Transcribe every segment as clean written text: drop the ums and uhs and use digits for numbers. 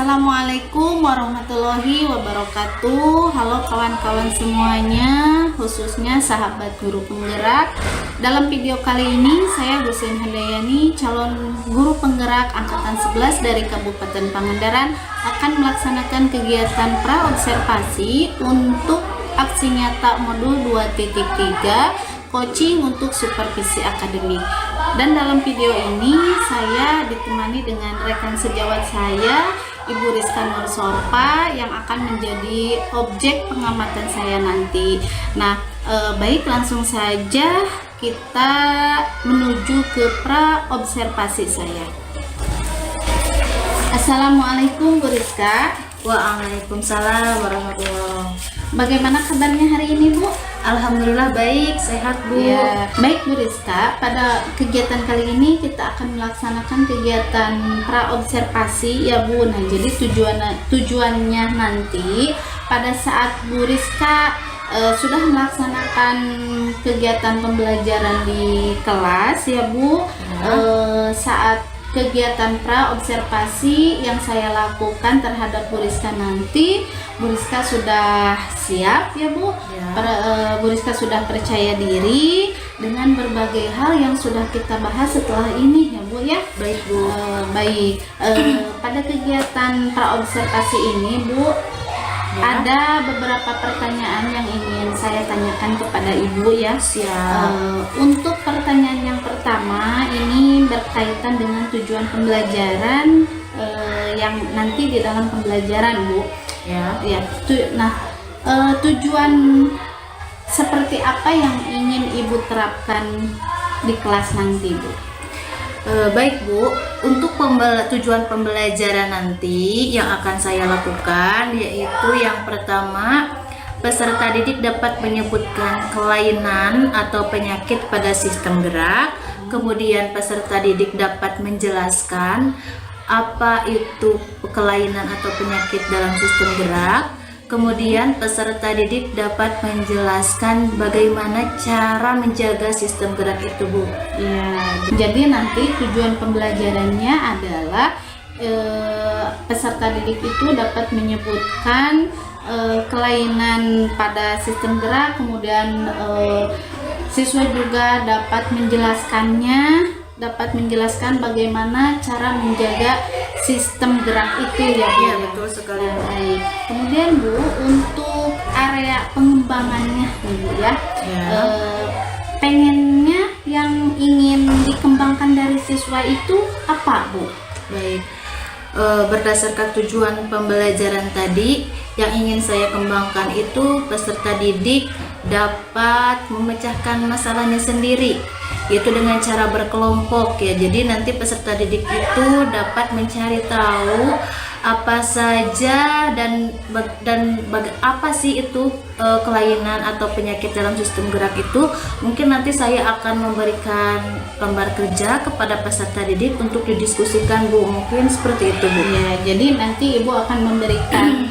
Assalamualaikum warahmatullahi wabarakatuh. Halo kawan-kawan semuanya, khususnya sahabat guru penggerak. Dalam video kali ini saya Husin Handayani, calon guru penggerak angkatan 11 dari Kabupaten Pangandaran, akan melaksanakan kegiatan praobservasi untuk aksi nyata modul 2.3 coaching untuk supervisi akademik. Dan dalam video ini saya ditemani dengan rekan sejawat saya, Ibu Rizka Nur Sorpa, yang akan menjadi objek pengamatan saya nanti. Nah, baik, langsung saja kita menuju ke praobservasi saya. Assalamualaikum Bu Rizka. Waalaikumsalam warahmatullahi wabarakatuh. Bagaimana kabarnya hari ini, Bu? Alhamdulillah baik, sehat Bu. Ya, baik Bu Rizka, pada kegiatan kali ini kita akan melaksanakan kegiatan praobservasi ya Bu. Nah, jadi tujuannya nanti pada saat Bu Rizka sudah melaksanakan kegiatan pembelajaran di kelas ya Bu, saat kegiatan praobservasi yang saya lakukan terhadap Bu Rizka nanti, Bu Rizka sudah siap ya Bu, Bu Rizka sudah percaya diri dengan berbagai hal yang sudah kita bahas setelah ini ya Bu ya. Baik Bu. Baik, pada kegiatan praobservasi ini Bu, ada beberapa pertanyaan yang ingin saya tanyakan kepada Ibu ya. Siap. Untuk pertanyaan yang pertama ini berkaitan dengan tujuan pembelajaran yang nanti di dalam pembelajaran Bu. Tujuan seperti apa yang ingin Ibu terapkan di kelas nanti Bu? Baik Bu, untuk tujuan pembelajaran nanti yang akan saya lakukan yaitu yang pertama, peserta didik dapat menyebutkan kelainan atau penyakit pada sistem gerak. Kemudian peserta didik dapat menjelaskan apa itu kelainan atau penyakit dalam sistem gerak. Kemudian peserta didik dapat menjelaskan bagaimana cara menjaga sistem gerak itu Bu. Ya, jadi nanti tujuan pembelajarannya adalah peserta didik itu dapat menyebutkan kelainan pada sistem gerak, kemudian siswa juga dapat menjelaskan bagaimana cara menjaga sistem gerak itu ya Bu. Iya, betul sekali. Baik. Kemudian Bu, untuk area pengembangannya nih Bu ya, pengennya yang ingin dikembangkan dari siswa itu apa Bu? Baik, berdasarkan tujuan pembelajaran tadi, yang ingin saya kembangkan itu peserta didik dapat memecahkan masalahnya sendiri, yaitu dengan cara berkelompok ya. Jadi nanti peserta didik itu dapat mencari tahu apa saja dan apa sih itu kelainan atau penyakit dalam sistem gerak itu. Mungkin nanti saya akan memberikan gambar kerja kepada peserta didik untuk didiskusikan Bu. Mungkin seperti itu Bu. Ya, jadi nanti Ibu akan memberikan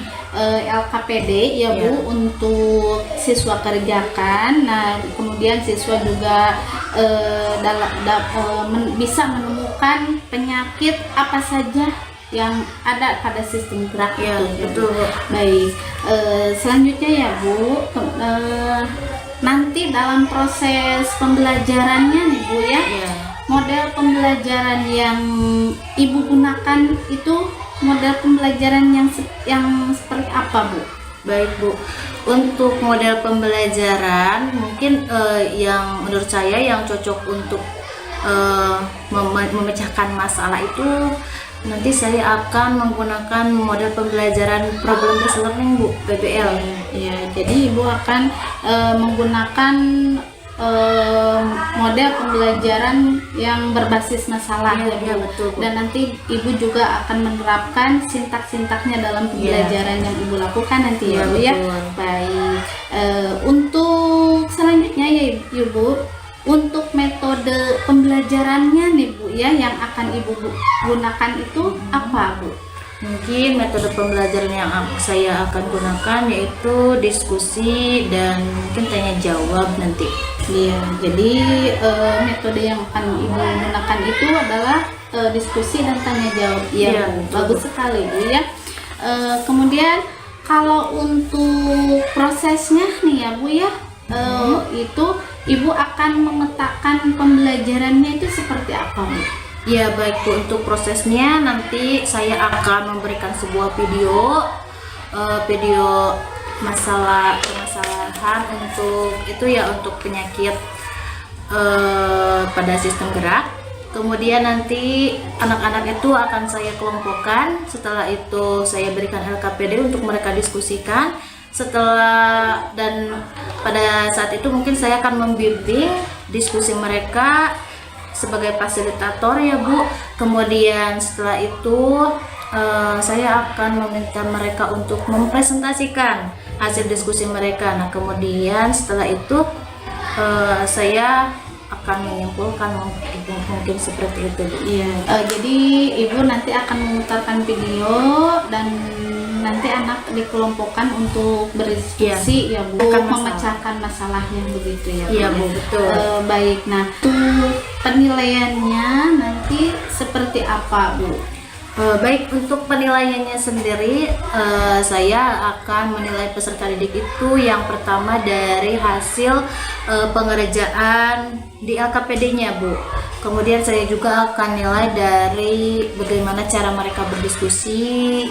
LKPD ya Bu untuk siswa kerjakan. Nah, kemudian siswa juga bisa menemukan penyakit apa saja yang ada pada sistem gerak itu. Betul. Baik, selanjutnya ya Bu, nanti dalam proses pembelajarannya nih Bu ya, model pembelajaran yang Ibu gunakan itu model pembelajaran yang seperti apa Bu? Baik Bu, untuk model pembelajaran mungkin yang menurut saya yang cocok untuk memecahkan masalah itu nanti saya akan menggunakan model pembelajaran problem based learning Bu, PBL. Ya, jadi Ibu akan menggunakan model pembelajaran yang berbasis masalah ya Bu. Betul, Bu. Dan nanti Ibu juga akan menerapkan sintak-sintaknya dalam pembelajaran yang Ibu lakukan nanti ya Bu ya. Baik, untuk selanjutnya ya Ibu, untuk metode pembelajarannya nih Bu ya yang akan Ibu gunakan itu apa Bu? Mungkin metode pembelajaran yang saya akan gunakan yaitu diskusi dan mungkin tanya jawab nanti. Iya, jadi metode yang akan Ibu gunakan itu adalah diskusi dan tanya jawab. Iya, Iya, Bu. Bagus sekali Bu ya. Kemudian kalau untuk prosesnya nih ya Bu ya, itu Ibu akan memetakan pembelajarannya itu seperti apa Bu? Ya baik Bu, untuk prosesnya nanti saya akan memberikan sebuah video permasalahan untuk itu ya, untuk penyakit pada sistem gerak. Kemudian nanti anak-anak itu akan saya kelompokkan. Setelah itu saya berikan LKPD untuk mereka diskusikan. Dan pada saat itu mungkin saya akan membimbing diskusi mereka sebagai fasilitator ya Bu. Kemudian setelah itu saya akan meminta mereka untuk mempresentasikan hasil diskusi mereka. Nah kemudian setelah itu saya akan menyimpulkan, mungkin seperti itu Bu. Iya. Jadi Ibu nanti akan memutarkan video dan nanti anak dikelompokkan untuk berdiskusi ya Bu, memecahkan masalahnya begitu ya Bu. Iya Bu, betul. Baik. Nah, untuk penilaiannya nanti seperti apa Bu? Baik, untuk penilaiannya sendiri saya akan menilai peserta didik itu yang pertama dari hasil pengerjaan di LKPD-nya Bu. Kemudian saya juga akan nilai dari bagaimana cara mereka berdiskusi.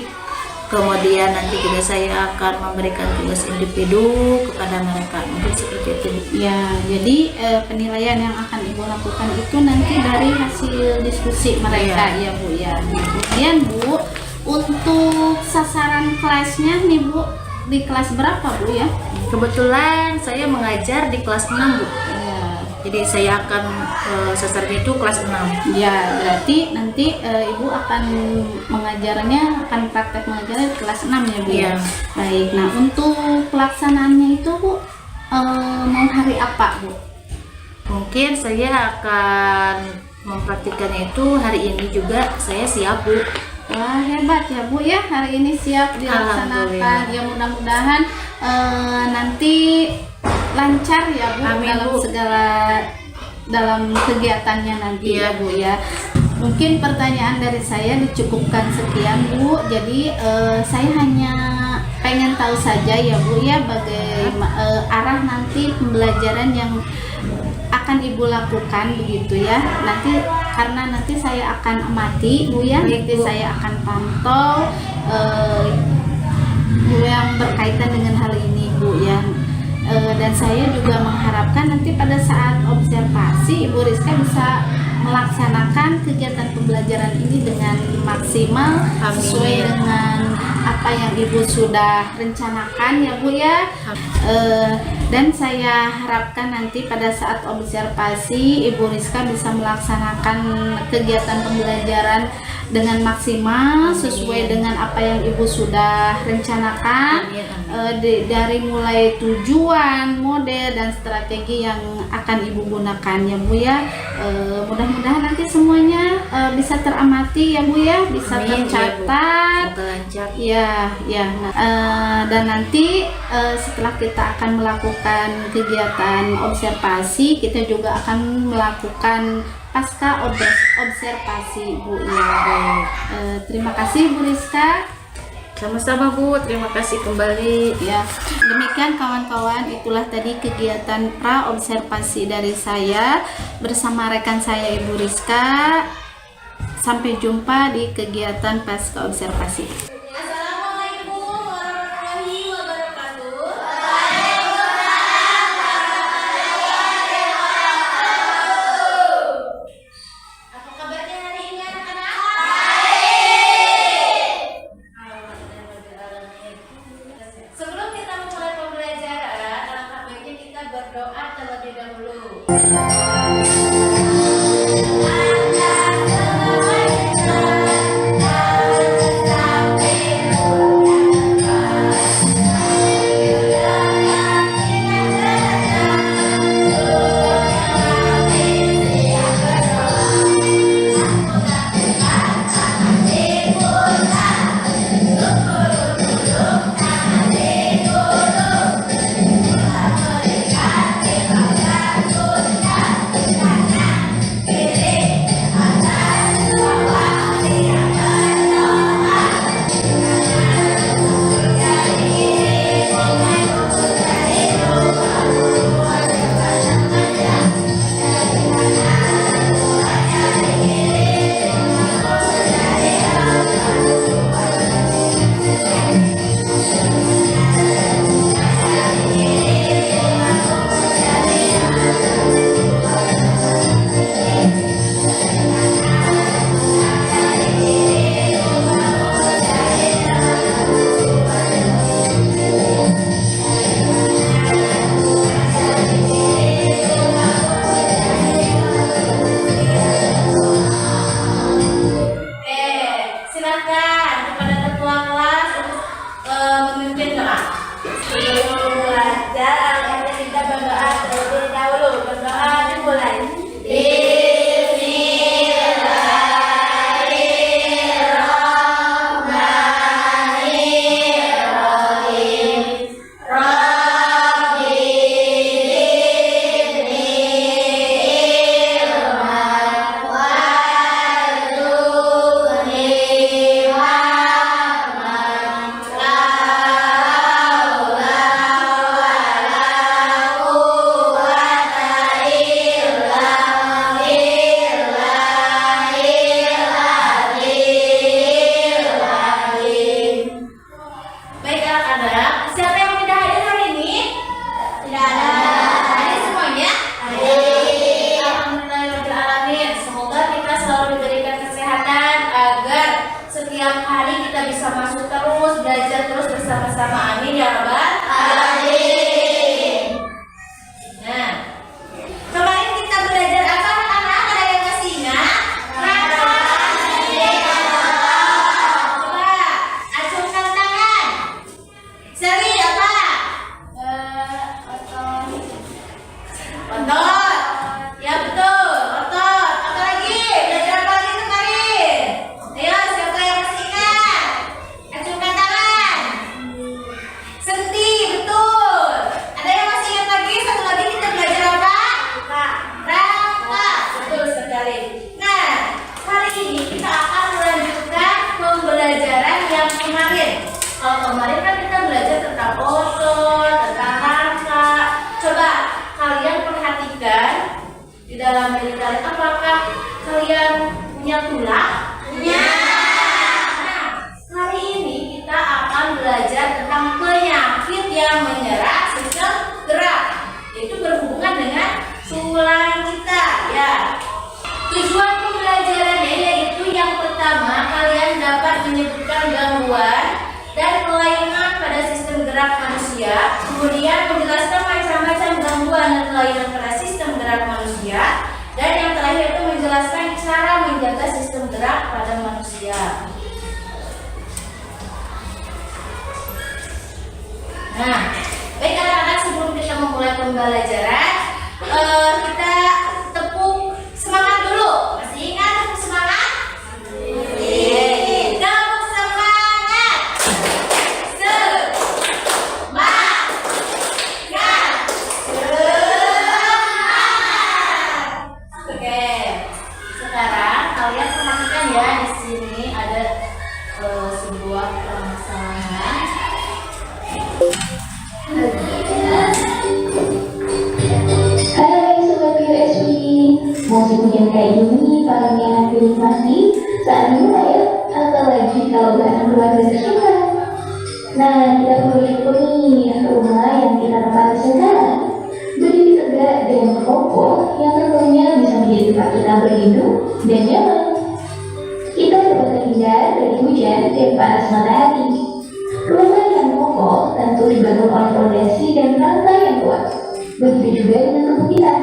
Kemudian nanti juga saya akan memberikan tugas individu kepada mereka, mungkin seperti itu. Ya, jadi penilaian yang akan Ibu lakukan itu nanti dari hasil diskusi mereka ya Bu ya. Kemudian Bu, untuk sasaran kelasnya nih Bu, di kelas berapa Bu ya? Kebetulan saya mengajar di kelas 6 Bu. Jadi saya akan sasaran itu kelas 6. Ya, berarti nanti Ibu akan mengajarnya, akan praktek mengajarnya di kelas 6 ya Bu. Iya. Baik. Nah, untuk pelaksanaannya itu Bu mau hari apa Bu? Mungkin saya akan mempraktikkannya itu hari ini juga, saya siap Bu. Wah, hebat ya Bu ya, hari ini siap dilaksanakan. Ya mudah-mudahan nanti lancar ya Bu. Amin, dalam Bu. dalam kegiatannya nanti ya Bu ya. Mungkin pertanyaan dari saya dicukupkan sekian Bu. Jadi saya hanya pengen tahu saja ya Bu ya, bagaimana arah nanti pembelajaran yang akan Ibu lakukan begitu ya. Nanti karena nanti saya akan amati Bu ya, nanti saya akan pantau yang berkaitan dengan hal ini Bu ya. Dan saya juga mengharapkan nanti pada saat observasi Ibu Rizka bisa melaksanakan kegiatan pembelajaran ini dengan maksimal. Amin. Sesuai dengan apa yang Ibu sudah rencanakan ya Bu ya. Dan saya harapkan nanti pada saat observasi Ibu Rizka bisa melaksanakan kegiatan pembelajaran dengan maksimal. Amin. Sesuai dengan apa yang Ibu sudah rencanakan. Amin. Dari mulai tujuan, model, dan strategi yang akan Ibu gunakan ya Bu ya. Mudah-mudahan nanti semuanya bisa teramati ya Bu ya, bisa Amin, tercatat ya, ya. Dan nanti setelah kita akan melakukan kegiatan observasi, kita juga akan melakukan pasca observasi Bu ya. Terima kasih Bu Rizka. Sama-sama Bu, terima kasih kembali. Ya, demikian kawan-kawan, itulah tadi kegiatan pra observasi dari saya bersama rekan saya Ibu Rizka. Sampai jumpa di kegiatan pasca observasi. Sebelum kita memulai pembelajaran, alangkah baiknya kita berdoa terlebih dahulu. Anda telah Sebelum belajar, mari kita berdoa terlebih dahulu. Berdoa dimulai. Setiap hari kita bisa masuk terus, belajar terus bersama-sama. Amin ya Rabbal alamin. Nah, kemarin kita belajar apa anak-anak? Ada yang masih ingat? Coba acungkan tangan. Seri apa? Otot. Ya betul, otot. Apa lagi? Belajar apa lagi kemarin? Ayo, siapa yang masih ingat? Acungkan tangan. Senti, betul. Ada yang masih ingat lagi? Satu lagi kita belajar apa? Rangka. Betul sekali. Nah, kali ini kita akan melanjutkan pembelajaran yang kemarin. Kalau kemarin kan kita belajar tentang otot, tentang rangka. Coba kalian perhatikan di dalam diri kalian, apakah kalian punya tulang? Punya. Nah, hari ini kita akan belajar tentang penyakit yang menyerang sistem gerak, yaitu berhubungan dengan tulang kita, ya. Tujuan pembelajarannya yaitu yang pertama, kalian dapat menyebutkan gangguan dan kelainan pada sistem gerak manusia, kemudian menjelaskan macam-macam gangguan dan kelainan pada sistem gerak manusia, dan yang terakhir itu menjelaskan cara menjaga sistem gerak pada manusia. Nah, baik anak-anak, sebelum kita memulai pembelajaran, kita tepuk semangat dulu. Masih ingat tepuk semangat? Tepuk semangat. Oke, sekarang kalian perhatikan ya, di sini ada sebuah permasalahan. Hai Sobat USB, musik yang kayak gini paling enak dinikmati saat dimulai ya, apalagi kalau bareng keluarga tercinta. Nah, kita boleh nih rumah yang kita tempati sekarang berdiri tegak dengan kokoh yang tentunya bisa menjadi tempat kita berlindung dan nyaman. Kita dapat terhindar dari hujan dan panas matahari. Rumah yang kokoh tentu dibangun oleh fondasi dan rantai yang kuat. Begitu juga dengan tubuh kita.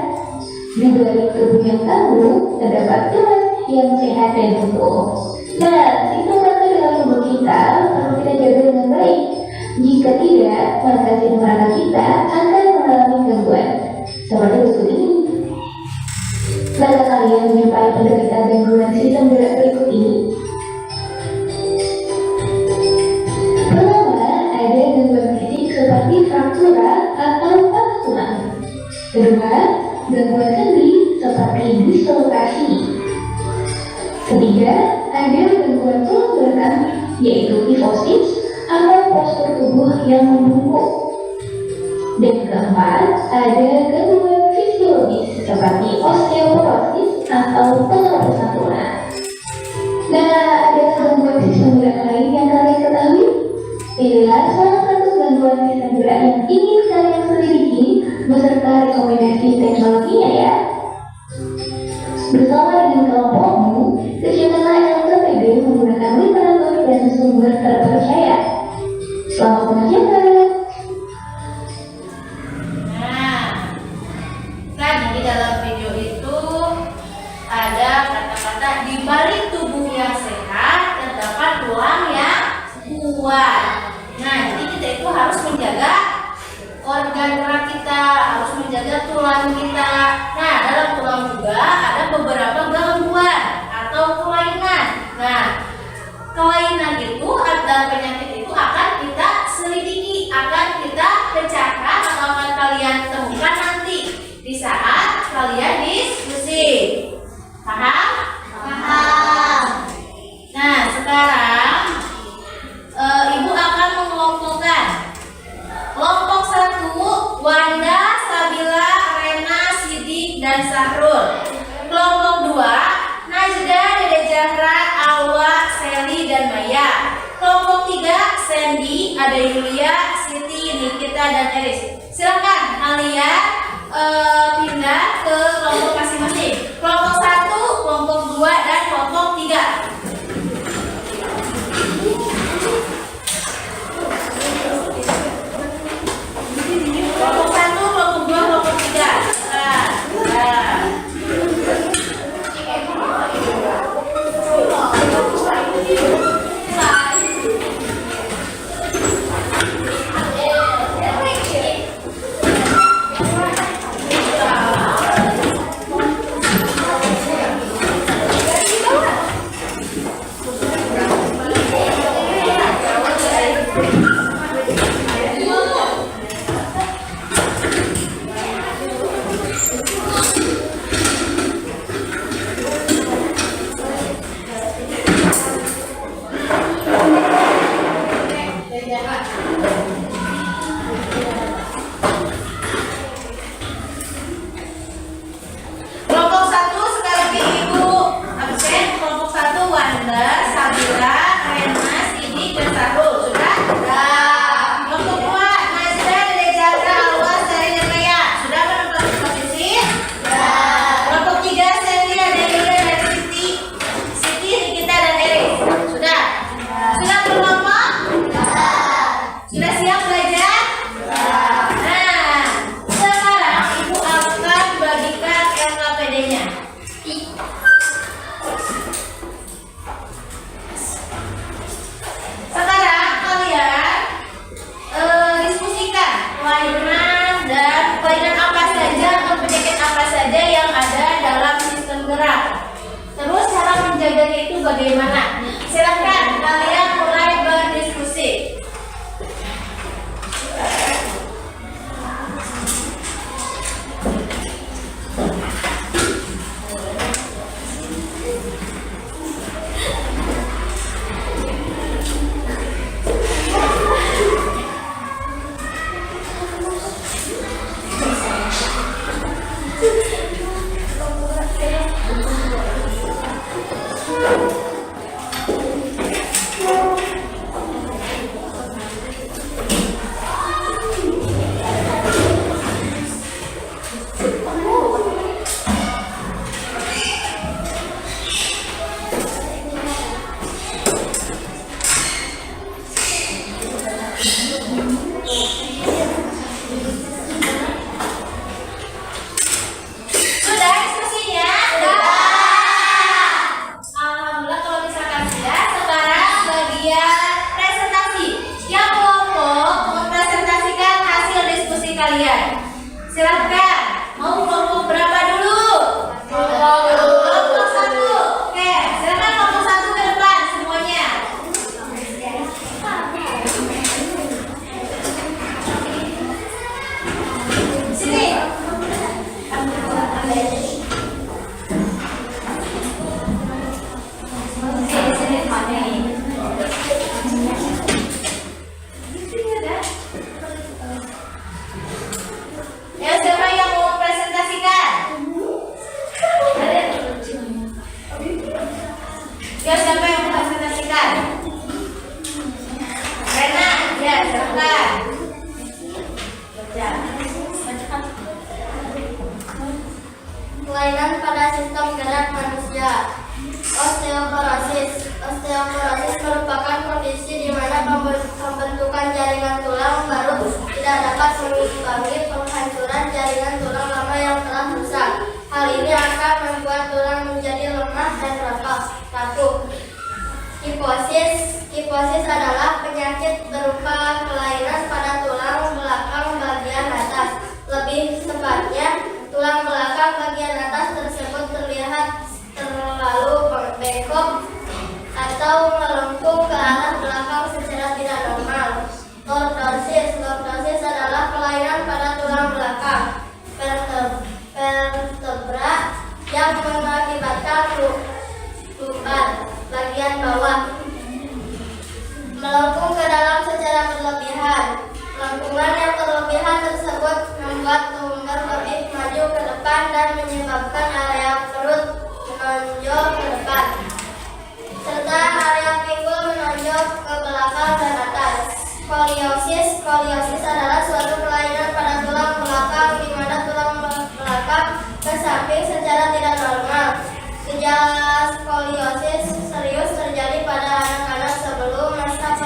Di balik tubuh yang tangguh terdapat tulang yang sehat dan utuh. Nah, sistem rantai dalam tubuh kita perlu kita jaga dengan baik. Jika tidak, maka sistem rantai kita akan mengalami gangguan. Seperti berikut ini. Maka kalian menyukai penderita gangguan sistem gerak berikut ini. Pertama, ada gangguan fisik seperti fraktura atau patah tulang. Kedua, gangguan sendi seperti dislokasi. Ketiga, ada gangguan tulang belakang yaitu kifosis atau postur tubuh yang membungkuk. Dan keempat, ada gangguan fisiologis seperti osteoporosis atau penghapusan tulang. Nah, ada gangguan sistem gerak lain yang kalian ketahui? Inilah salah satu gangguan sistem gerak yang ingin kalian selidiki beserta rekomendasi teknologinya ya. Bersama dengan kelompokmu, kerjakanlah LKPD menggunakan literatur dan sumber terpercaya. Selamat mengerjakan. Nah, di dalam video itu ada kata-kata di balik tubuh yang sehat terdapat tulang yang kuat. Nah, jadi kita itu harus menjaga gerak kita, harus menjaga tulang kita. Nah, dalam tulang juga ada beberapa gangguan atau kelainan. Nah, kelainan itu atau penyakit itu akan kita selidiki, akan kita pecahkan atau akan kalian temukan nanti di saat kalian diskusi. Paham? Paham. Nah, sekarang Ibu akan mengelompokkan. Kelompok 1, Wanda, Sabila, Rena, Sidik, dan Sahrul. Kelompok 2, Najda, Dede Zahra, Alwa, Seli, dan Maya. Kelompok 3, Sandy, Ada Yulia, Siti, Nikita, dan Eris. Silakan kalian pindah ke kelompok masing-masing. Kelompok 1, kelompok 2, dan kelompok 3. Kelompok 1, kelompok 2, kelompok 3. Kelompok 1 sekali lagi Ibu absen. Kelompok 1 Wanda, Sabila, Rena, Sidik, dan Sahrul. Sudah? Sudah. Kelompok 2 Najda, Dede Zahra, Alwa, Sari, dan Maya. Sudah menempati posisi? Sudah. Kelompok 3 Sandy, Ada Yulia, dan Siti, Nikita, dan Eris. Sudah? Sudah berkelompok? Sudah siap belajar? Nah, sekarang Ibu akan bagikan LKPD-nya. Sekarang kalian diskusikan kelainan apa saja atau penyakit apa saja yang ada dalam sistem gerak. Terus cara menjaganya itu bagaimana? Silakan kalian mulai berdiskusi. Sudah diskusinya? Sudah. Alhamdulillah kalau misalkan sudah, sekarang bagian presentasi. Yang kelompok mempresentasikan hasil diskusi kalian. Silakan. Mau kelompok berapa dulu? Kelompok 1. Oke, silakan kelompok 1 ke depan semuanya. Sini. Ya, siapa yang mau presentasikan? Ya, siapa yang mau presentasikan? Rena, ya, silakan. Kelainan pada sistem gerak manusia. Osteoporosis. Osteoporosis merupakan kondisi di mana pembentukan jaringan tulang baru tidak dapat mengimbangi penghancuran jaringan tulang lama yang telah rusak. Hal ini akan membuat tulang menjadi lemah dan rapuh. Kifosis adalah penyakit berupa kelainan pada tulang belakang bagian atas secara berlebihan. Lengkungan yang berlebihan tersebut membuat tumor lebih maju ke depan dan menyebabkan area perut menonjol ke depan, serta area pinggul menonjol ke belakang dan atas. Skoliosis. Skoliosis adalah suatu kelainan pada tulang belakang di mana tulang belakang ke samping secara tidak normal. Gejala skoliosis serius terjadi pada anak-anak sebelum masa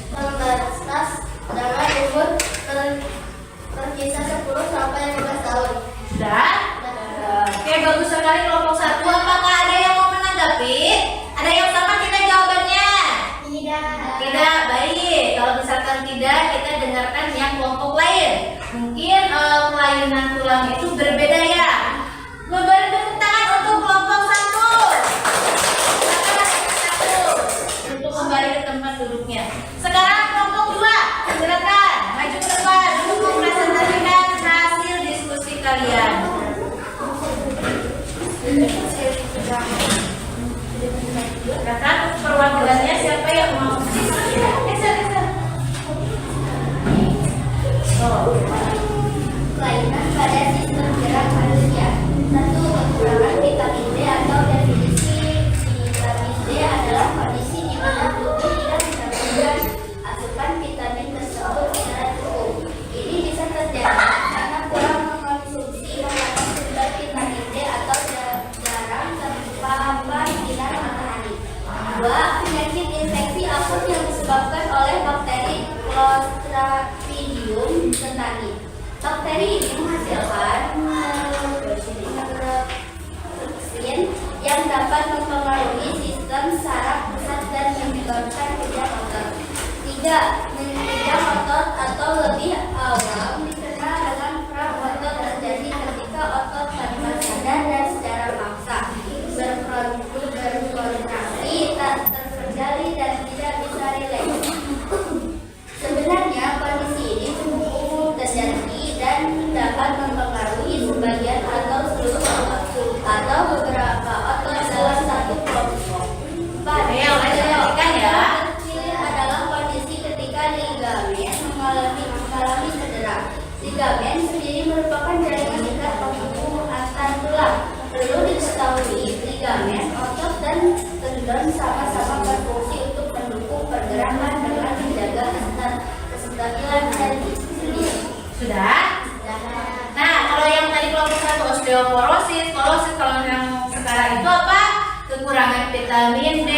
pembatas dengan umur berkisar 10 sampai 15 tahun. Sudah? Oke, bagus sekali kelompok 1. Apakah ada yang mau menanggapi? Ada yang sama kita jawabannya? Tidak, baik. Kalau misalkan tidak, kita dengarkan yang kelompok lain. Mungkin kelainan tulang itu berbeda ya. Beri tepuk tangan untuk kelompok 1. Untuk kembali ke tempat duduknya. Sekarang kelompok 2, silakan maju ke depan untuk mempresentasikan hasil diskusi kalian. Silakan perwakilannya siapa yang mau? Kelainan pada sistem gerak manusia. 1. Kekurangan vitamin D atau definisi vitamin D adalah kondisi di mana tubuh tidak mendapatkan asupan vitamin tersebut secara cukup. Ini bisa terjadi karena kurang mengkonsumsi makanan sumber vitamin D atau jarang terpapar sinar matahari. 2. Penyakit infeksi akut yang disebabkan oleh bakteri Clostridium tetani. Bakteri ini menghasilkan toksin yang dapat mempengaruhi sistem saraf pusat dan menyebabkan kejang otot. 3. Kejang otot atau lebih awam dikenal dengan kram otot terjadi ketika otot tanpa sadar dan secara paksa berkontraksi, tak terkendali dan tidak bisa rileks. Sebenarnya kondisi ini umum terjadi dan dapat mempengaruhi sebagian atau seluruh otot atau beberapa otot dalam satu kelompok. 4. Kecil adalah kondisi ketika ligamen mengalami cedera. Ligamen sendiri merupakan jaringan ikat penghubung antar tulang. Perlu diketahui, ligamen, otot, dan tendon sama-sama berfungsi untuk mendukung pergerakan dengan menjaga kestabilan sendi. Sudah? Nah, kalau yang tadi kelompok 1 osteoporosis, kalau yang sekarang itu apa? Kekurangan vitamin D,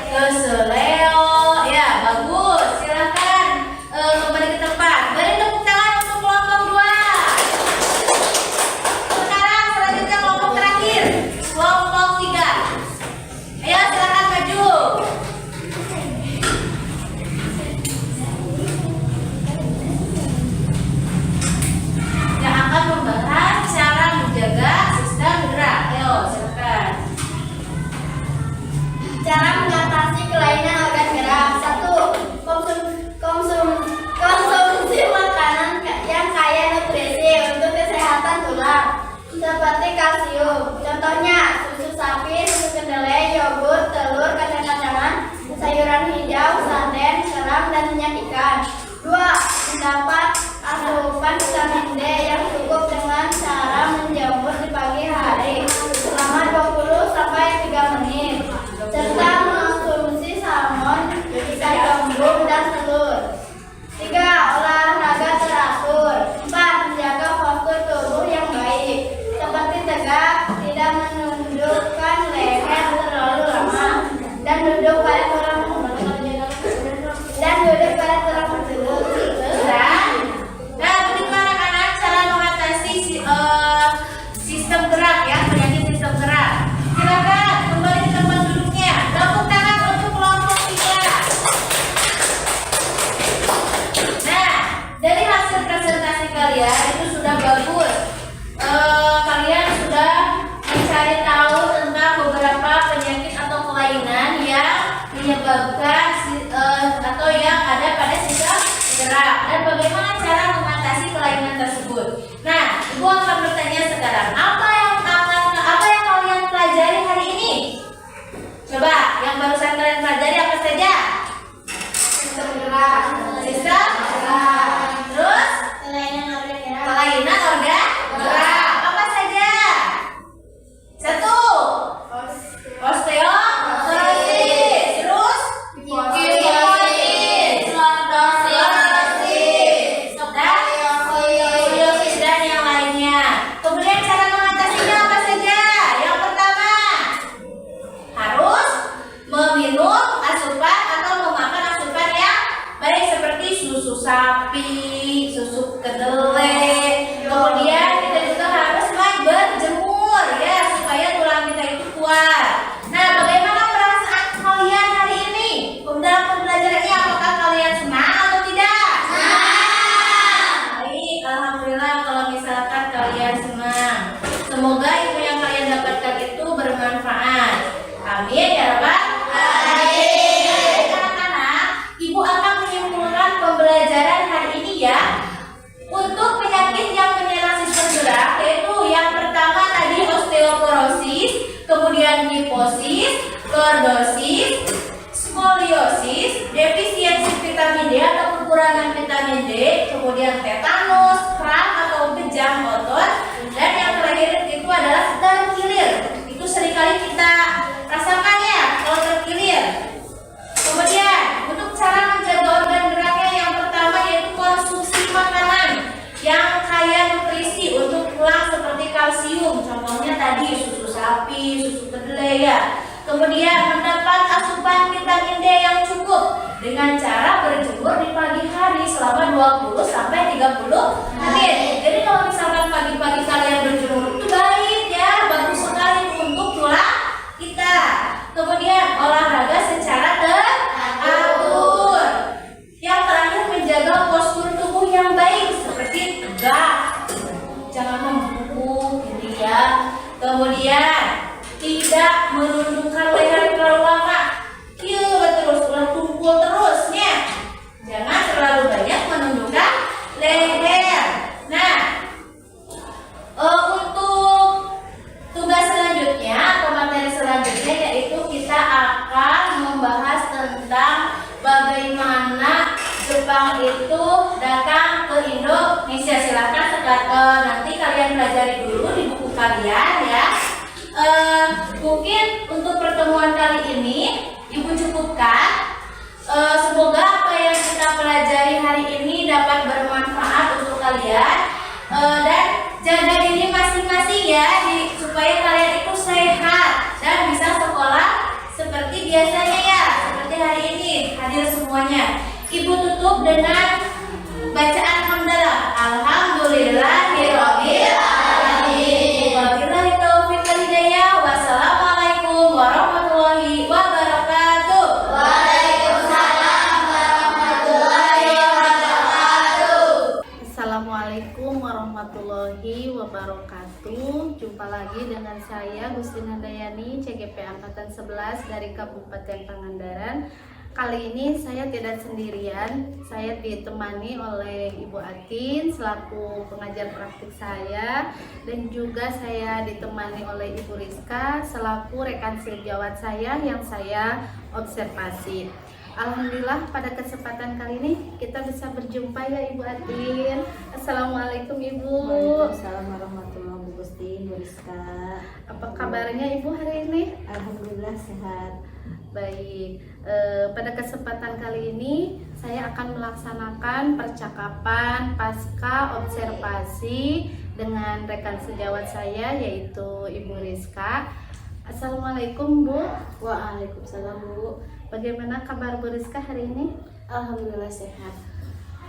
keseleo. Ya, bagus. Silakan kembali ke tempat. Beri tepuk tangan untuk kelompok 2. Sekarang selanjutnya kelompok terakhir, kelompok 3. Ayo silakan maju. Yang akan membahas cara menjaga sistem gerak. Ayo silakan. Cara mengatasi kelainan organ gerak. 1. Konsumsi makanan yang kaya nutrisi untuk kesehatan tulang, seperti kalsium. Contohnya susu sapi, susu kedelai, yogurt, telur, kacang-kacangan, sayuran hijau, sarden, kerang, dan minyak ikan. 2. Mendapat asupan vitamin D yang cukup dengan cara menjemur di pagi hari selama 20 sampai 3 menit, serta mengonsumsi salmon, ikan gembung, dan telur. 3. Olahraga teratur. 4. Menjaga postur tubuh yang baik, seperti tegak, tidak menundukkan leher terlalu lama, dan duduk pada tulang tersebut. Nah, bagaimana anak-anak cara mengatasi sistem gerak ya, penyakit sistem gerak? Silakan kembali ke tempat duduknya. Tepuk tangan untuk kelompok 3. Nah, dari hasil presentasi kalian itu sudah bagus. Kalian sudah mencari tahu tentang beberapa penyakit atau kelainan yang menyebabkan atau yang ada pada sistem gerak dan bagaimana cara mengatasi kelainan tersebut. Nah, Ibu akan bertanya sekarang, apa yang kalian pelajari hari ini? Coba, yang barusan kalian pelajari apa saja? Sistem gerak. ya. Untuk penyakit yang menyerang sistem gerak yaitu yang pertama tadi osteoporosis, kemudian hiposis, lordosis, skoliosis, defisiensi vitamin D atau kekurangan vitamin D, kemudian tetanus, kram atau kejang otot, dan yang terakhir itu adalah terkilir. Itu seringkali kita rasakan ya kalau terkilir. Kemudian untuk cara menjaga organ geraknya yang pertama yaitu konsumsi makanan yang kaya nutrisi untuk tulang seperti kalsium, contohnya tadi susu sapi, susu kedelai ya. Kemudian mendapat asupan vitamin D yang cukup dengan cara berjemur di pagi hari selama 20 sampai 30 menit. Jadi kalau misalkan pagi-pagi kalian berjemur itu baik ya, bagus sekali untuk tulang kita. Kemudian olahraga secara teratur. Yang terakhir menjaga postur tubuh yang baik seperti tegak, jangan membungkuk gitu ya. Kemudian tidak menundukkan leher terlalu lama. Terus tumpul terusnya. Jangan terlalu banyak menundukkan leher. Nah, untuk tugas selanjutnya atau materi selanjutnya yaitu kita akan membahas tentang bagaimana Jepang itu datang ke Indonesia. Silahkan nanti kalian pelajari dulu di buku kalian ya. Mungkin untuk pertemuan kali ini Ibu cukupkan. Semoga apa yang kita pelajari hari ini dapat bermanfaat untuk kalian, dan jaga diri masing-masing ya, supaya kalian itu sehat dan bisa sekolah seperti biasanya ya, seperti hari ini hadir semuanya. Ibu tutup dengan bacaan hamdalah. Alhamdulillahirabbil alamin. Wabillahi taufiq wal hidayah. Wassalamualaikum warahmatullahi wabarakatuh. Waalaikumsalam warahmatullahi wabarakatuh. Assalamualaikum warahmatullahi wabarakatuh. Jumpa lagi dengan saya Gusti Handayani, CGP Angkatan 11 dari Kabupaten Pangandaran. Kali ini saya tidak sendirian, saya ditemani oleh Ibu Atin selaku pengajar praktik saya, dan juga saya ditemani oleh Ibu Rizka selaku rekan sejawat saya yang saya observasi. Alhamdulillah pada kesempatan kali ini kita bisa berjumpa ya Ibu Atin. Assalamualaikum Ibu. Waalaikumsalam warahmatullahi wabarakatuh, Ibu Rizka. Apa kabarnya Ibu hari ini? Alhamdulillah sehat. Baik, pada kesempatan kali ini saya akan melaksanakan percakapan pasca observasi dengan rekan sejawat saya yaitu Ibu Rizka. Assalamualaikum Bu. Waalaikumsalam Bu. Bagaimana kabar Bu Rizka hari ini? Alhamdulillah sehat.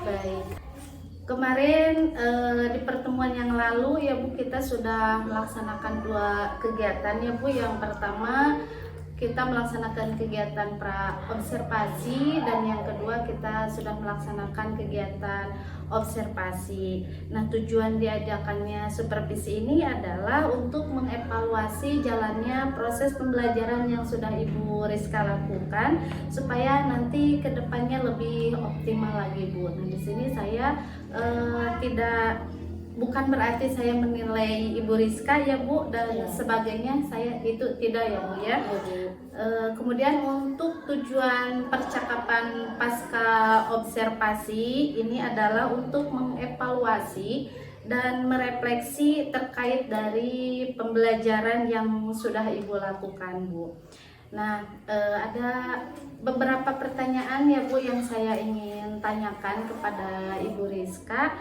Baik. Kemarin di pertemuan yang lalu ya Bu, kita sudah melaksanakan 2 kegiatan ya Bu. Yang pertama kita melaksanakan kegiatan pra-observasi, dan yang kedua kita sudah melaksanakan kegiatan observasi. Nah, tujuan diadakannya supervisi ini adalah untuk mengevaluasi jalannya proses pembelajaran yang sudah Ibu Rizka lakukan supaya nanti kedepannya lebih optimal lagi Bu. Nah, di sini saya bukan berarti saya menilai Ibu Rizka ya Bu dan sebagainya, saya itu tidak ya Bu ya. Kemudian untuk tujuan percakapan pasca observasi ini adalah untuk mengevaluasi dan merefleksi terkait dari pembelajaran yang sudah Ibu lakukan Bu. Nah, ada beberapa pertanyaan ya Bu yang saya ingin tanyakan kepada Ibu Rizka.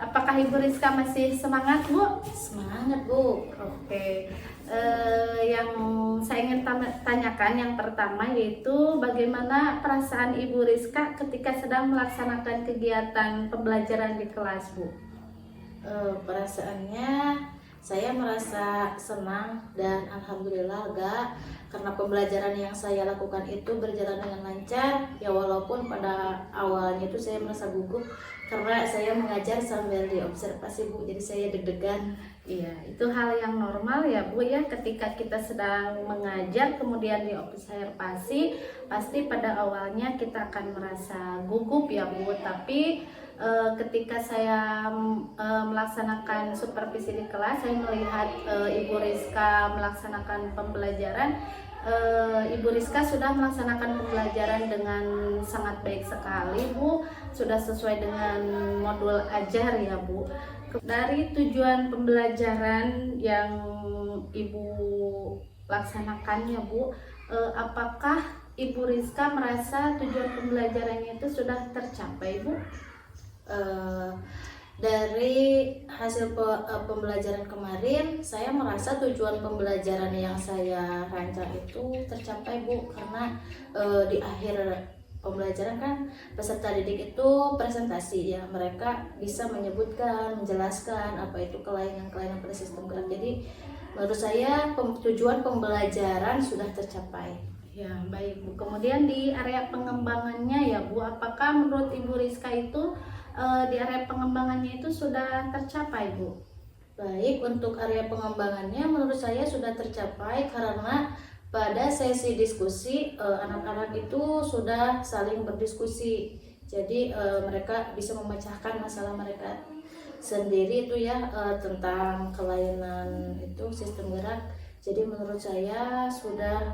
Apakah Ibu Rizka masih semangat Bu? Semangat Bu. Oke. Yang saya ingin tanyakan yang pertama yaitu bagaimana perasaan Ibu Rizka ketika sedang melaksanakan kegiatan pembelajaran di kelas Bu? Perasaannya saya merasa senang dan alhamdulillah lega karena pembelajaran yang saya lakukan itu berjalan dengan lancar ya, walaupun pada awalnya itu saya merasa gugup karena saya mengajar sambil diobservasi Bu, jadi saya deg-degan. Iya, itu hal yang normal ya Bu ya, ketika kita sedang mengajar kemudian diobservasi, pasti pada awalnya kita akan merasa gugup ya Bu. Tapi ketika saya melaksanakan supervisi di kelas, saya melihat Ibu Rizka melaksanakan pembelajaran. Ibu Rizka sudah melaksanakan pembelajaran dengan sangat baik sekali Bu, sudah sesuai dengan modul ajar ya Bu. Dari tujuan pembelajaran yang Ibu laksanakan ya Bu, apakah Ibu Rizka merasa tujuan pembelajarannya itu sudah tercapai Bu? Dari hasil pembelajaran kemarin, saya merasa tujuan pembelajaran yang saya rancang itu tercapai Bu, karena di akhir pembelajaran kan peserta didik itu presentasi ya, mereka bisa menyebutkan, menjelaskan apa itu kelainan-kelainan pada sistem gerak. Jadi menurut saya tujuan pembelajaran sudah tercapai. Ya, baik Bu. Kemudian di area pengembangannya ya Bu, apakah menurut Ibu Rizka itu di area pengembangannya itu sudah tercapai Bu? Baik, untuk area pengembangannya menurut saya sudah tercapai karena pada sesi diskusi anak-anak itu sudah saling berdiskusi. Jadi mereka bisa memecahkan masalah mereka sendiri itu ya, tentang kelainan itu sistem gerak. Jadi menurut saya sudah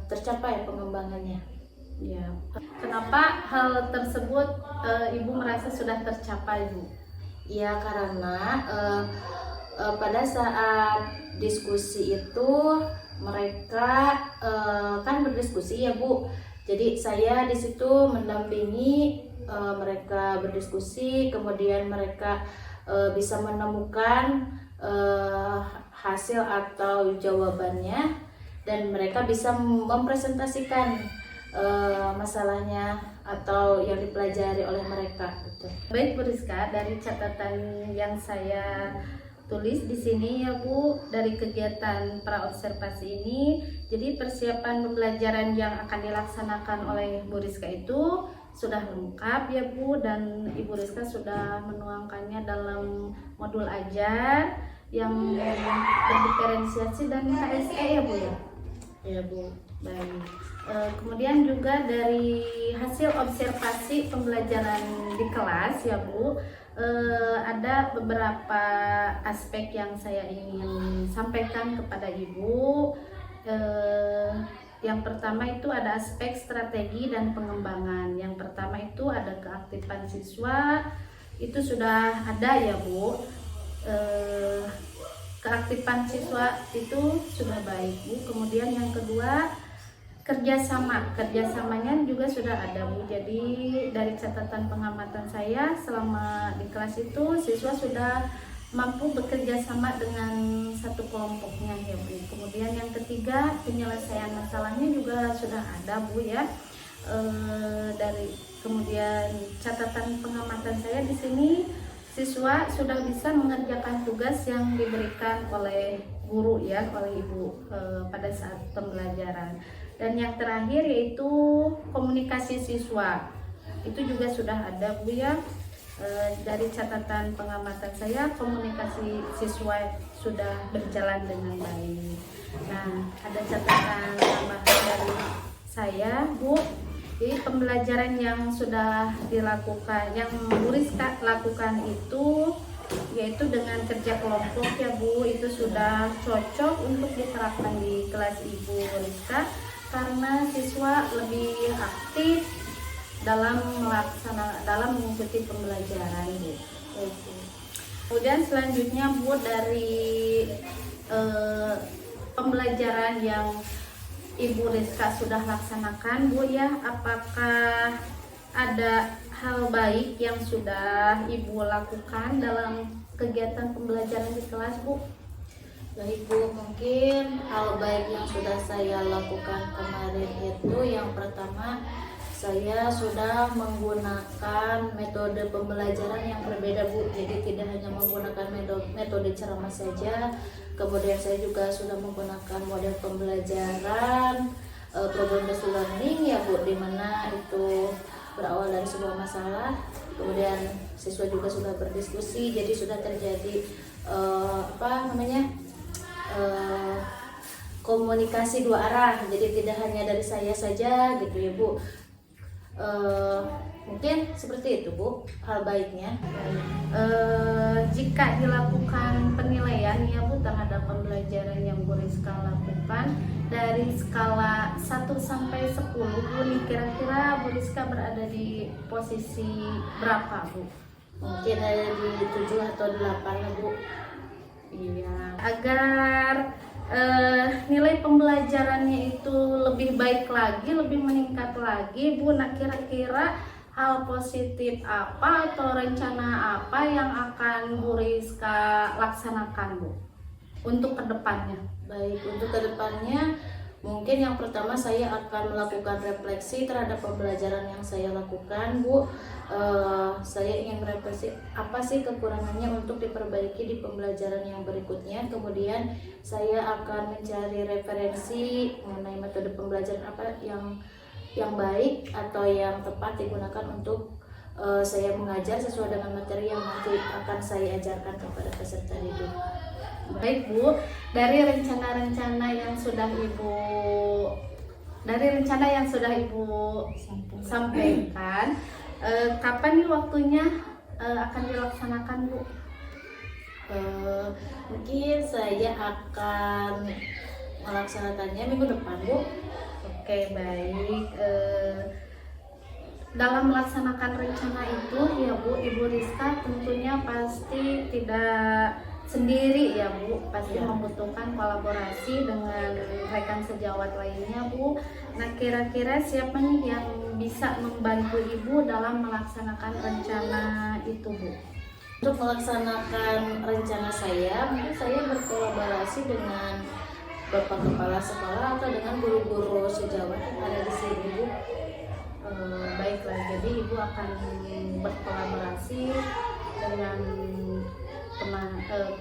tercapai pengembangannya. Ya. Kenapa hal tersebut Ibu merasa sudah tercapai Bu? Ya karena pada saat diskusi itu mereka kan berdiskusi ya Bu. Jadi saya di situ mendampingi mereka berdiskusi, kemudian mereka bisa menemukan hasil atau jawabannya, dan mereka bisa mempresentasikan masalahnya atau yang dipelajari oleh mereka gitu. Baik Bu Rizka, dari catatan yang saya tulis di sini ya Bu, dari kegiatan praobservasi ini, jadi persiapan pembelajaran yang akan dilaksanakan oleh Bu Rizka itu sudah lengkap ya Bu, dan Ibu Rizka sudah menuangkannya dalam modul ajar yang berdiferensiasi dan KSE ya Bu ya. Ya Bu. Baik. Kemudian juga dari hasil observasi pembelajaran di kelas ya Bu, ada beberapa aspek yang saya ingin sampaikan kepada Ibu. Yang pertama itu ada aspek strategi dan pengembangan. Yang pertama itu ada keaktifan siswa, itu sudah ada ya Bu. Keaktifan siswa itu sudah baik Bu. Kemudian yang kedua, kerjasamanya juga sudah ada Bu. Jadi dari catatan pengamatan saya selama di kelas itu, siswa sudah mampu bekerja sama dengan satu kelompoknya ya Bu. Kemudian yang ketiga, penyelesaian masalahnya juga sudah ada Bu ya. Kemudian catatan pengamatan saya di sini, siswa sudah bisa mengerjakan tugas yang diberikan oleh guru ya, oleh Ibu pada saat pembelajaran. Dan yang terakhir yaitu komunikasi siswa, itu juga sudah ada Bu ya. Dari catatan pengamatan saya, komunikasi siswa sudah berjalan dengan baik. Nah, ada catatan tambahan dari saya Bu. Jadi pembelajaran yang sudah dilakukan, yang Bu Rizka lakukan itu yaitu dengan kerja kelompok ya Bu, itu sudah cocok untuk diterapkan di kelas Ibu Rizka karena siswa lebih aktif dalam mengikuti pembelajaran Bu. Kemudian selanjutnya Bu, dari pembelajaran yang Ibu Rizka sudah laksanakan Bu ya, apakah ada hal baik yang sudah Ibu lakukan dalam kegiatan pembelajaran di kelas Bu? Baik Bu, mungkin hal baik yang sudah saya lakukan kemarin itu yang pertama, saya sudah menggunakan metode pembelajaran yang berbeda Bu. Jadi tidak hanya menggunakan metode ceramah saja, kemudian saya juga sudah menggunakan model pembelajaran problem based learning ya Bu, dimana itu berawal dari sebuah masalah, kemudian siswa juga sudah berdiskusi, jadi sudah terjadi komunikasi dua arah, jadi tidak hanya dari saya saja gitu ya Bu. Mungkin seperti itu Bu hal baiknya. Jika dilakukan penilaian ya Bu terhadap pembelajaran yang Bu Rizka lakukan dari skala 1 sampai 10 Bu, nih kira-kira Bu Rizka berada di posisi berapa Bu? Mungkin ada di 7 atau 8 lah Bu. Iya, agar nilai pembelajarannya itu lebih baik lagi, lebih meningkat lagi Bu, nah kira-kira hal positif apa atau rencana apa yang akan Bu Rizka laksanakan Bu untuk kedepannya? Baik, untuk kedepannya mungkin yang pertama saya akan melakukan refleksi terhadap pembelajaran yang saya lakukan Bu. Saya ingin merefleksi apa sih kekurangannya untuk diperbaiki di pembelajaran yang berikutnya. Kemudian saya akan mencari referensi mengenai metode pembelajaran apa yang baik atau yang tepat digunakan untuk saya mengajar sesuai dengan materi yang nanti akan saya ajarkan kepada peserta didik. Baik Bu, dari rencana-rencana yang sudah Ibu sampaikan, kapan nih waktunya akan dilaksanakan Bu? Mungkin saya akan melaksanakannya minggu depan Bu. Oke, baik. Dalam melaksanakan rencana itu ya Bu, Ibu Rizka tentunya pasti tidak sendiri ya Bu, pasti membutuhkan kolaborasi dengan rekan sejawat lainnya Bu. Nah kira-kira siapa nih yang bisa membantu Ibu dalam melaksanakan rencana itu Bu? Untuk melaksanakan rencana saya, mungkin saya berkolaborasi dengan Bapak Kepala Sekolah atau dengan guru-guru sejawat yang ada di sini Bu. Baiklah, jadi Ibu akan berkolaborasi dengan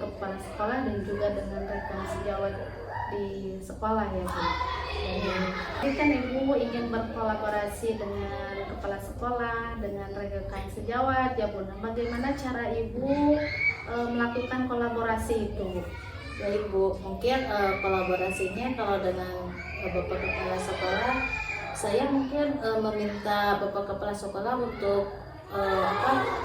kepala sekolah dan juga dengan rekan sejawat di sekolah ya Bu. Jadi kan Ibu ingin berkolaborasi dengan kepala sekolah, dengan rekan sejawat ya Bu. Nah, bagaimana cara Ibu melakukan kolaborasi itu Bu? Baik Bu, mungkin kolaborasinya kalau dengan Bapak Kepala Sekolah, saya mungkin meminta Bapak Kepala Sekolah untuk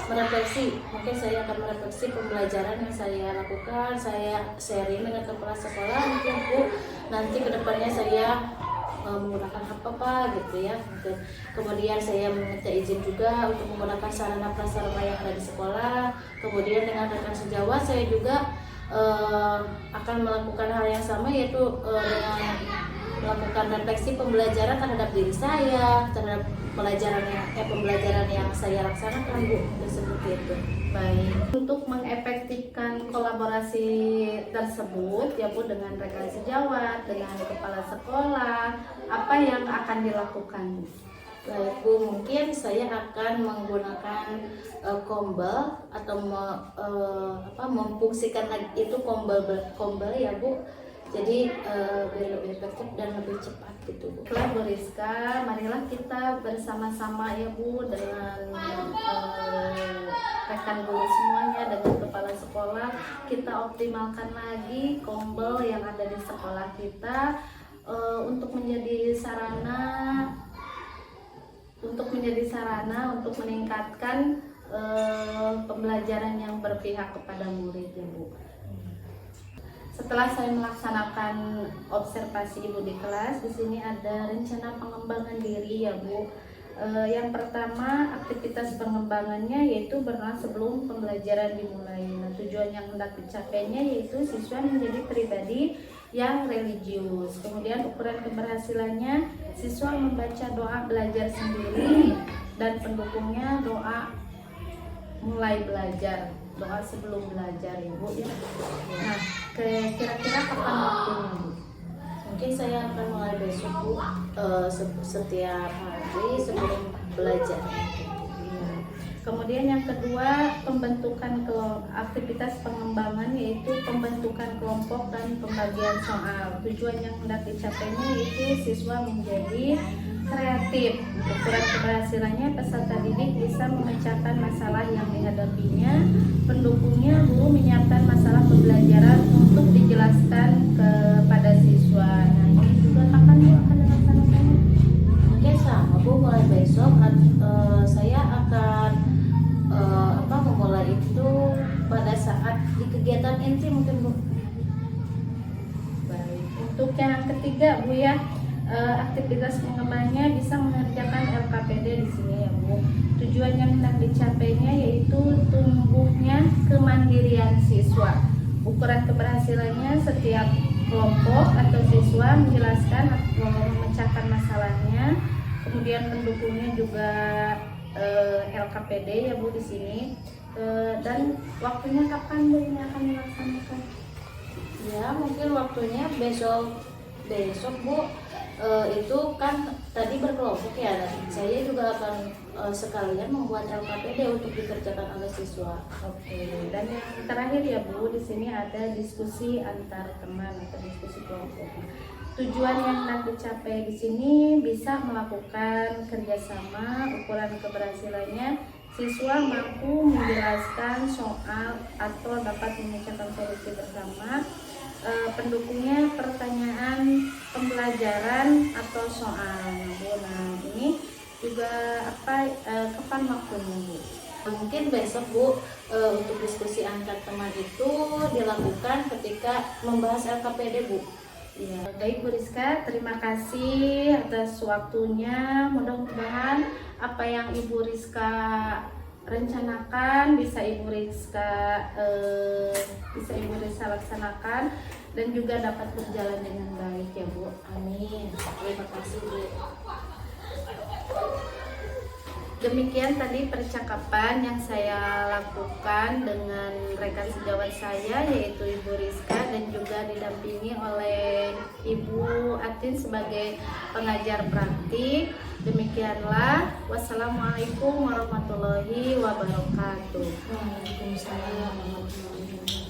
merefleksi. Mungkin saya akan merefleksi pembelajaran yang saya lakukan, saya sharing dengan kepala sekolah. Mungkin Bu, nanti kedepannya saya menggunakan apa Pak gitu ya. Kemudian saya meminta izin juga untuk menggunakan sarana prasarana yang ada di sekolah. Kemudian dengan rekan sejawat saya juga akan melakukan hal yang sama, yaitu dengan melakukan refleksi pembelajaran terhadap diri saya, terhadap pembelajaran yang saya laksanakan Bu, seperti itu. Baik, untuk mengefektifkan kolaborasi tersebut ya Bu dengan rekan sejawat, dengan kepala sekolah, apa yang akan dilakukan Bu? Baik Bu, mungkin saya akan menggunakan kombel atau memfungsikan lagi itu kombel ya Bu. Jadi biar lebih efektif dan lebih cepat gitu Bu. Baiklah Bu Rizka, marilah kita bersama-sama ya Bu dengan rekan guru semuanya, dengan kepala sekolah, kita optimalkan lagi kombel yang ada di sekolah kita untuk menjadi sarana untuk meningkatkan pembelajaran yang berpihak kepada murid ya Bu. Setelah saya melaksanakan observasi Ibu di kelas, di sini ada rencana pengembangan diri ya Bu. Yang pertama, aktivitas pengembangannya yaitu berlangsung sebelum pembelajaran dimulai. Nah, tujuan yang hendak dicapainya yaitu siswa menjadi pribadi yang religius. Kemudian ukuran keberhasilannya, siswa membaca doa belajar sendiri dan pendukungnya doa mulai belajar, doa sebelum belajar ya Bu ya. Nah, kira-kira kapan waktunya Bu? Mungkin saya akan mulai besok Bu, setiap hari sebelum belajar. Kemudian yang kedua, pembentukan aktivitas pengembangan, yaitu pembentukan kelompok dan pembagian soal. Tujuan yang hendak dicapainya yaitu siswa menjadi kreatif. Ukuran keberhasilannya, peserta didik bisa memecahkan masalah yang dihadapinya. Pendukungnya, guru menyiapkan masalah pembelajaran untuk dijelaskan kepada siswa. Nah, ini juga kapan Bu akan dilaksanakannya? Mungkin sama Bu, mulai besok saya akan memulai itu pada saat di kegiatan inti mungkin Bu. Baik. Untuk yang ketiga Bu ya, aktivitas pengembangannya bisa mengerjakan LKPD di sini ya Bu. Tujuan yang hendak dicapainya yaitu tumbuhnya kemandirian siswa. Ukuran keberhasilannya, setiap kelompok atau siswa menjelaskan atau memecahkan masalahnya. Kemudian pendukungnya juga LKPD ya Bu di sini. Dan waktunya kapan Bu ini akan dilaksanakan? Ya, mungkin waktunya besok Bu. Itu kan tadi berkelompok ya, dan saya juga akan sekalian membuat LKPD untuk dikerjakan oleh siswa. Oke, dan yang terakhir ya Bu, di sini ada diskusi antar teman atau diskusi kelompok. Tujuan yang hendak dicapai di sini bisa melakukan kerjasama. Ukuran keberhasilannya, siswa mampu menjelaskan soal atau dapat memecahkan solusi bersama. Pendukungnya pertanyaan pembelajaran atau soal. Nah, ini juga kapan waktunya Bu? Mungkin besok Bu, untuk diskusi antar teman itu dilakukan ketika membahas LKPD Bu. Ya, baik Bu Rizka, terima kasih atas waktunya. Mudah-mudahan apa yang Ibu Rizka rencanakan bisa Ibu Rizka laksanakan dan juga dapat berjalan dengan baik ya Bu. Amin. Terima kasih Bu. Demikian tadi percakapan yang saya lakukan dengan rekan sejawat saya, yaitu Ibu Rizka, dan juga didampingi oleh Ibu Atin sebagai pengajar praktik. Demikianlah. Wassalamualaikum warahmatullahi wabarakatuh. Waalaikumsalam warahmatullahi wabarakatuh.